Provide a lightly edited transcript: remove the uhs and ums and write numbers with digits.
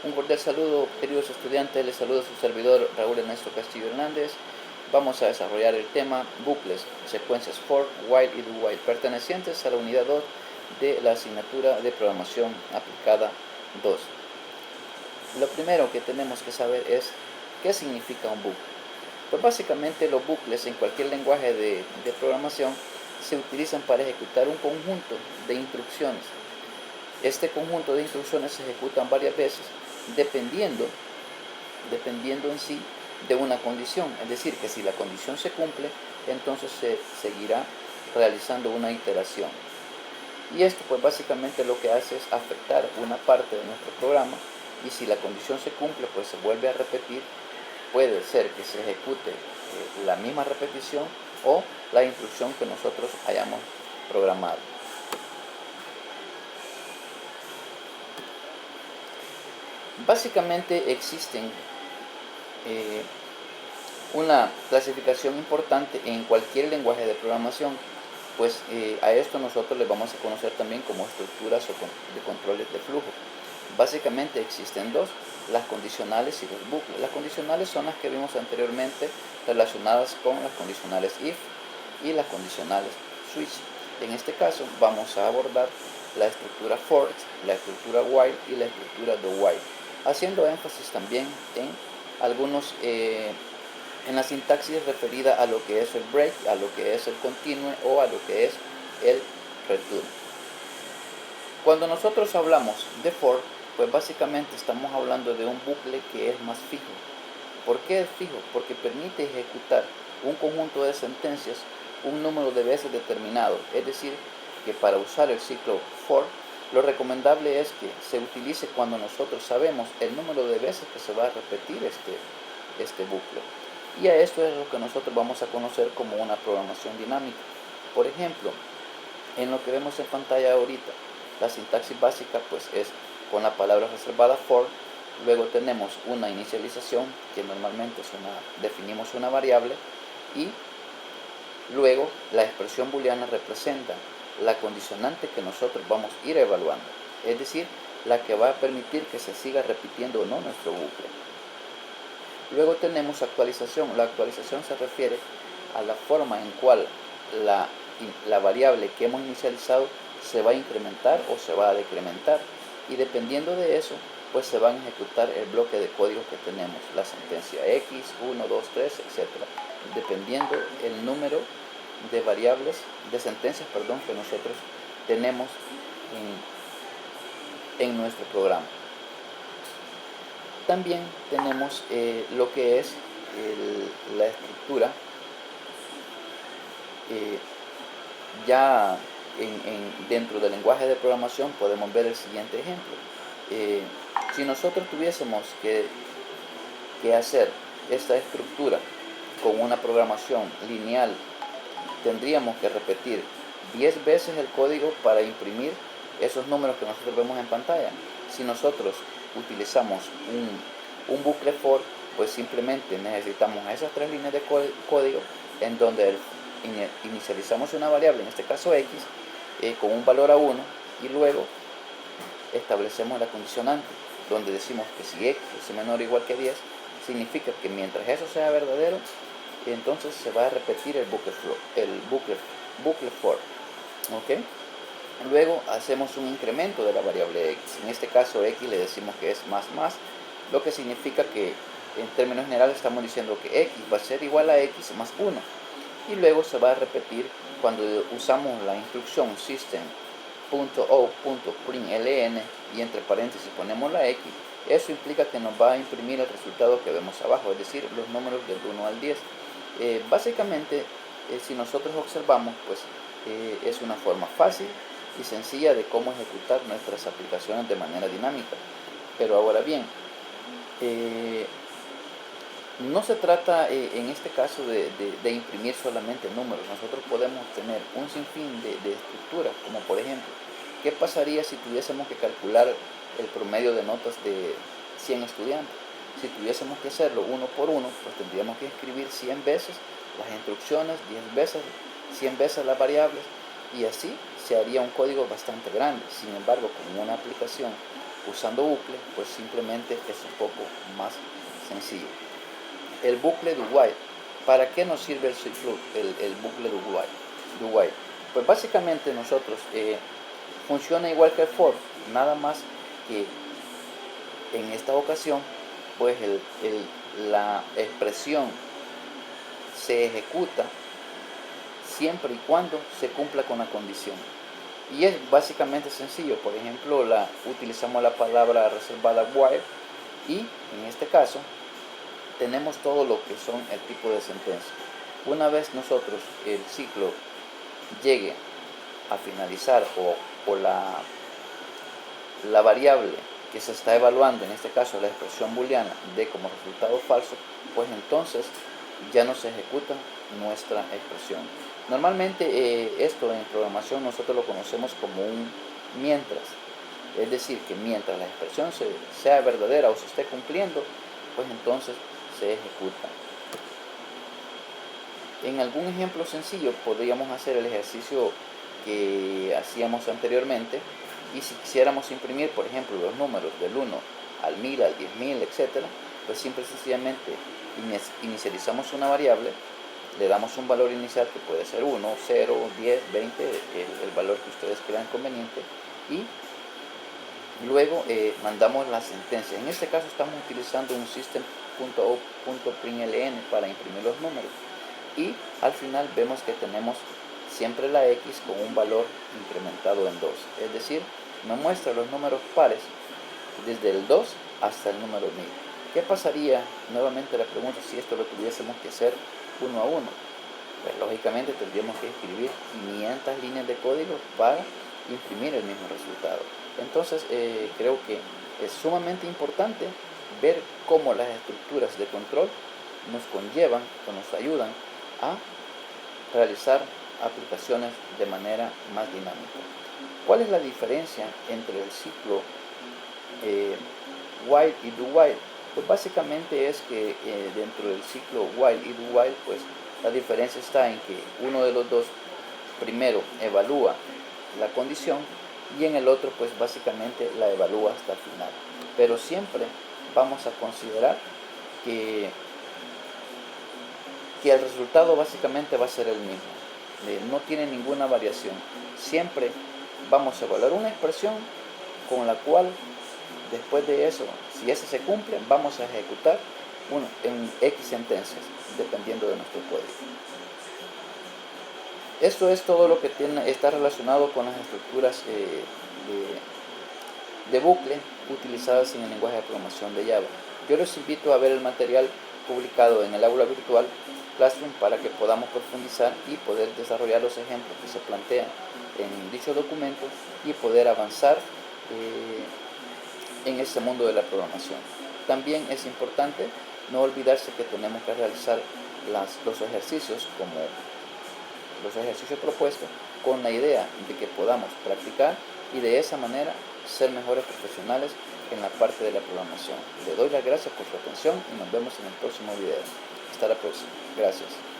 Un cordial saludo, queridos estudiantes, les saluda su servidor Raúl Ernesto Castillo Hernández. Vamos a desarrollar el tema bucles, secuencias for, while y do while, pertenecientes a la unidad 2 de la asignatura de programación aplicada 2. Lo primero que tenemos que saber es qué significa un bucle. Pues básicamente los bucles en cualquier lenguaje de programación se utilizan para ejecutar un conjunto de instrucciones. Este conjunto de instrucciones se ejecutan varias veces dependiendo en sí de una condición. Es decir, que si la condición se cumple, entonces se seguirá realizando una iteración. Y esto pues básicamente lo que hace es afectar una parte de nuestro programa, y si la condición se cumple, pues se vuelve a repetir. Puede ser que se ejecute la misma repetición o la instrucción que nosotros hayamos programado. Básicamente existen una clasificación importante en cualquier lenguaje de programación, pues a esto nosotros les vamos a conocer también como estructuras de controles de flujo. Básicamente existen dos, las condicionales y los bucles. Las condicionales son las que vimos anteriormente, relacionadas con las condicionales if y las condicionales switch. En este caso vamos a abordar la estructura for, la estructura while y la estructura do while, haciendo énfasis también en algunos en la sintaxis referida a lo que es el break, a lo que es el continue o a lo que es el return. Cuando nosotros hablamos de for, pues básicamente estamos hablando de un bucle que es más fijo. ¿Por qué es fijo? Porque permite ejecutar un conjunto de sentencias un número de veces determinado. Es decir, que para usar el ciclo for, lo recomendable es que se utilice cuando nosotros sabemos el número de veces que se va a repetir este bucle. Y a esto es lo que nosotros vamos a conocer como una programación dinámica. Por ejemplo, en lo que vemos en pantalla ahorita, la sintaxis básica pues es con la palabra reservada for, luego tenemos una inicialización que normalmente definimos una variable, y luego la expresión booleana representa la condicionante que nosotros vamos a ir evaluando, es decir, la que va a permitir que se siga repitiendo o no nuestro bucle. Luego tenemos actualización. La actualización se refiere a la forma en cual la variable que hemos inicializado se va a incrementar o se va a decrementar, y dependiendo de eso pues se van a ejecutar el bloque de código que tenemos, la sentencia X, 1, 2, 3, etc. dependiendo el número de variables, de sentencias, que nosotros tenemos en nuestro programa. También tenemos lo que es la estructura. Ya dentro del lenguaje de programación podemos ver el siguiente ejemplo. Si nosotros tuviésemos que hacer esta estructura con una programación lineal, tendríamos que repetir 10 veces el código para imprimir esos números que nosotros vemos en pantalla. Si nosotros utilizamos un bucle for, pues simplemente necesitamos esas 3 líneas de código en donde inicializamos una variable, en este caso x, con un valor a 1, y luego establecemos la condicionante donde decimos que si x es menor o igual que 10, significa que mientras eso sea verdadero, entonces se va a repetir el bucle for. ¿Okay? Luego hacemos un incremento de la variable x. En este caso x le decimos que es más, lo que significa que en términos generales estamos diciendo que x va a ser igual a x más 1. Y luego se va a repetir cuando usamos la instrucción system.out.println y entre paréntesis ponemos la x. Eso implica que nos va a imprimir el resultado que vemos abajo, es decir, los números del 1 al 10. Básicamente, si nosotros observamos, pues es una forma fácil y sencilla de cómo ejecutar nuestras aplicaciones de manera dinámica. Pero ahora bien, no se trata en este caso de imprimir solamente números. Nosotros podemos tener un sinfín de estructuras, como por ejemplo, ¿qué pasaría si tuviésemos que calcular el promedio de notas de 100 estudiantes? Si tuviésemos que hacerlo uno por uno, pues tendríamos que escribir 100 veces las instrucciones, 10 veces, 100 veces las variables, y así se haría un código bastante grande. Sin embargo, con una aplicación usando bucle, pues simplemente es un poco más sencillo. El bucle do while. ¿Para qué nos sirve el ciclo, el bucle do while? Pues básicamente nosotros funciona igual que el for, nada más que en esta ocasión pues la expresión se ejecuta siempre y cuando se cumpla con la condición. Y es básicamente sencillo. Por ejemplo, utilizamos la palabra reservada while y en este caso tenemos todo lo que son el tipo de sentencia. Una vez nosotros el ciclo llegue a finalizar o la variable que se está evaluando, en este caso la expresión booleana, dé como resultado falso, pues entonces ya no se ejecuta nuestra expresión. Normalmente esto en programación nosotros lo conocemos como un mientras, es decir, que mientras la expresión sea verdadera o se esté cumpliendo, pues entonces se ejecuta. En algún ejemplo sencillo podríamos hacer el ejercicio que hacíamos anteriormente, y si quisiéramos imprimir, por ejemplo, los números del 1 al 1000, al 10.000, etc., pues simple y sencillamente inicializamos una variable, le damos un valor inicial que puede ser 1, 0, 10, 20, el valor que ustedes crean conveniente, y luego mandamos la sentencia. En este caso estamos utilizando un system.out.println para imprimir los números, y al final vemos que tenemos siempre la X con un valor incrementado en 2, es decir, me muestra los números pares desde el 2 hasta el número 1000. ¿Qué pasaría? Nuevamente la pregunta, si esto lo tuviésemos que hacer uno a uno. Pues lógicamente tendríamos que escribir 500 líneas de código para imprimir el mismo resultado. Entonces creo que es sumamente importante ver cómo las estructuras de control nos conllevan o nos ayudan a realizar aplicaciones de manera más dinámica. ¿Cuál es la diferencia entre el ciclo while y do while? Pues básicamente es que dentro del ciclo while y do while, pues la diferencia está en que uno de los dos primero evalúa la condición y en el otro pues básicamente la evalúa hasta el final. Pero siempre vamos a considerar que el resultado básicamente va a ser el mismo. No tiene ninguna variación. Siempre vamos a evaluar una expresión con la cual después de eso, si esa se cumple, vamos a ejecutar en X sentencias, dependiendo de nuestro código. Esto es todo lo que está relacionado con las estructuras de bucle utilizadas en el lenguaje de programación de Java. Yo les invito a ver el material publicado en el aula virtual Classroom para que podamos profundizar y poder desarrollar los ejemplos que se plantean en dicho documento y poder avanzar en este mundo de la programación. También es importante no olvidarse que tenemos que realizar los ejercicios como los ejercicios propuestos con la idea de que podamos practicar y de esa manera ser mejores profesionales en la parte de la programación. Le doy las gracias por su atención y nos vemos en el próximo video. Hasta la próxima. Gracias.